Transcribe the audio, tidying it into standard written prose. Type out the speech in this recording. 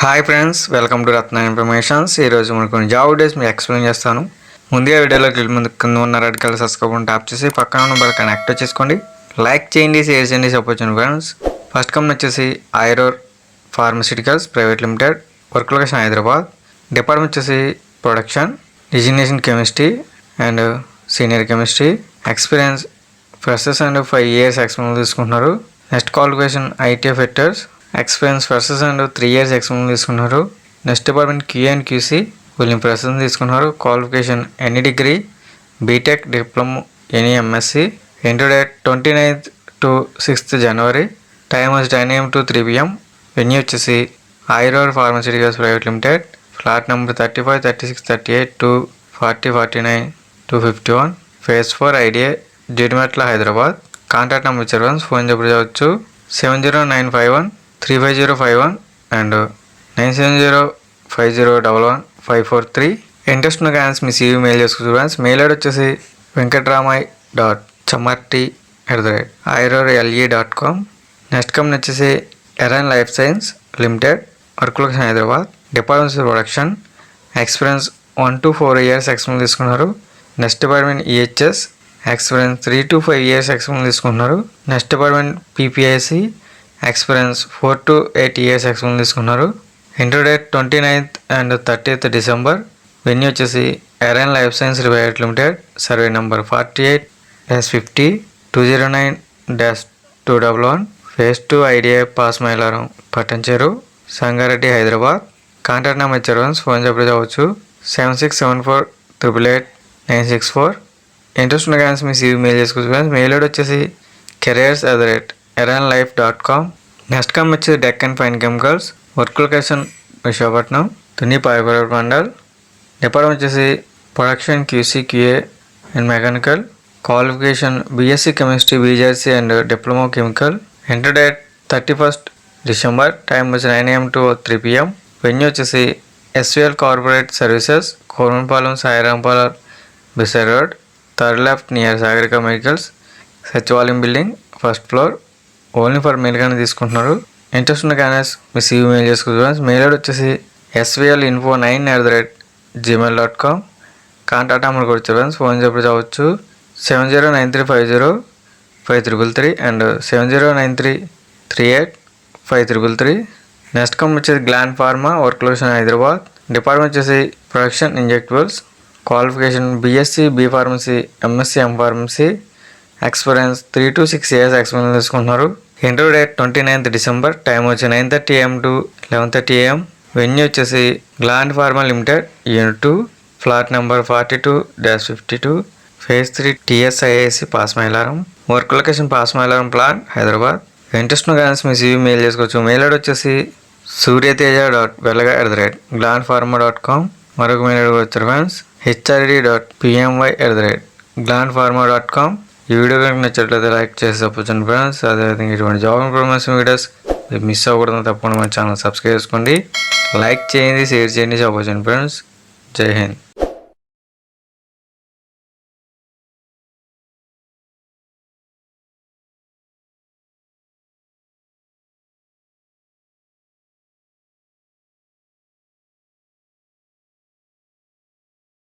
Hi friends, welcome to Ratna informations. ఈరోజు మనకు కొన్ని జాబ్ డేస్ మీకు ఎక్స్ప్లెయిన్ చేస్తాను. ముందుగా వీడియోలోకి వెళ్ళి ముందు కింద ఉన్న రెడ్ కలర్ సబ్స్క్రైబ్ ట్యాప్ చేసి పక్కన ఉన్న బెల్ ఐకాన్ యాక్టివేట్ చేసుకోండి. లైక్ చేయండి, షేర్ చేయండి, సపోర్ట్ చేయండి ఫ్రెండ్స్. ఫస్ట్ కంపెనీ వచ్చేసి Irorle pharmaceuticals private limited, work location Hyderabad. Department వచ్చేసి production, designation chemistry and senior chemistry. Experience freshers and 5 years experience తీసుకుంటున్నారు. Next qualification IT fitters, experience freshers and 3 years experience తీసుకున్నారు. Next department Q and QC వీళ్ళని freshers తీసుకున్నారు. Qualification any degree, BTech, diploma, any MSc. Inter date 29th to 6th January. Time వచ్చి 9 AM to 3 PM. Venue వచ్చేసి Irorle pharmaceuticals private limited, flat number 35, 36, 38, 2, 40, 49, 251, phase 4 IDA, Jeedimetla Hyderabad. Contact number ఇచ్చారు, phone చెప్పవచ్చు 7095135051 and 9705011543. Interest ఉన్న క్యాన్స్ మీ CV mail చేసుకోవచ్చు friends. Mail ID వచ్చేసి venkatramai.chamarti@irorle.com. Next company వచ్చేసి Erin life science limited, work location Hyderabad. Department production, experience 1 to 4 years experience తీసుకున్నారు. Next department EHS, experience 3 to 5 years experience తీసుకున్నారు. Next department PPIC, experience 4 to 8 years experience తీసుకున్నారు. Inter date 29th and 30th December. Venue వచ్చేసి Erin life science private limited, survey number 48-50 209-211, phase 2 IDA, Pashamylaram, Patancheru, Sangareddy, Hyderabad. Contact number ఇచ్చారు, phone చెప్పవచ్చు 7674888964. Interest ఉన్న కానీ మీ CV mail చేసుకోవచ్చు friends. Mail ID వచ్చేసి careers@erinlife.com. Next company వచ్చేసి Deccan fine chemicals, work location Visakhapatnam, Tuni పాయపర్వత మండల్. డిపార్ట్మెంట్ వచ్చేసి production, QC, QA and mechanical. Qualification BSc chemistry, BJC and diploma chemical. Inter date 31st December. Time వచ్చి 9 AM to 3 PM. Venue వచ్చేసి SVL corporate services, Koramapalem, Sairampalem, beside road, third left near Sagarika medicals, సచివాలయం building, first floor. Only for mail కానీ తీసుకుంటున్నారు. Interest ఉన్న candidates మీ CV mail చేసుకోవచ్చు. Mail ID వచ్చేసి svlinfo9@gmail.com. Contact number కూడా వచ్చారు, ఫోన్ చెప్పవచ్చు 7093505333 అండ్ 7093385333. నెక్స్ట్ కంపెనీ వచ్చేసి Gland pharma, work location Hyderabad. Department వచ్చేసి production injectables. Qualification BSc, B pharmacy, MSc, M pharmacy. Experience 3 to 6 years experience తీసుకుంటున్నారు. Inter date 29th December. Time వచ్చి 9:30 AM to 11:30 AM. Venue వచ్చేసి Gland pharma limited, unit 2, flat number 42-52, phase 3 TSIAC, Pashamylaram. Work location Pashamylaram plant, Hyderabad. Interest ఉన్న కానీ మీ CV mail చేసుకోవచ్చు. Mail ID వచ్చేసి suryateja.velaga@glandpharma.com. మరొక mail ID వచ్చారు ఫ్రెండ్స్ HRD.pmy@glandpharma.com. ఈ వీడియో కనుక నచ్చట్లయితే లైక్ చేసి సపోర్ట్ చేయండి ఫ్రెండ్స్. అదేవిధంగా ఇటువంటి జాబ్ ఇన్ఫర్మేషన్ వీడియోస్ మిస్ అవ్వకూడదు, తప్పకుండా మన ఛానల్ సబ్స్క్రైబ్ చేసుకోండి. లైక్ చేయండి, షేర్ చేయండి, సపోర్ట్ చేయండి ఫ్రెండ్స్. జై హింద్.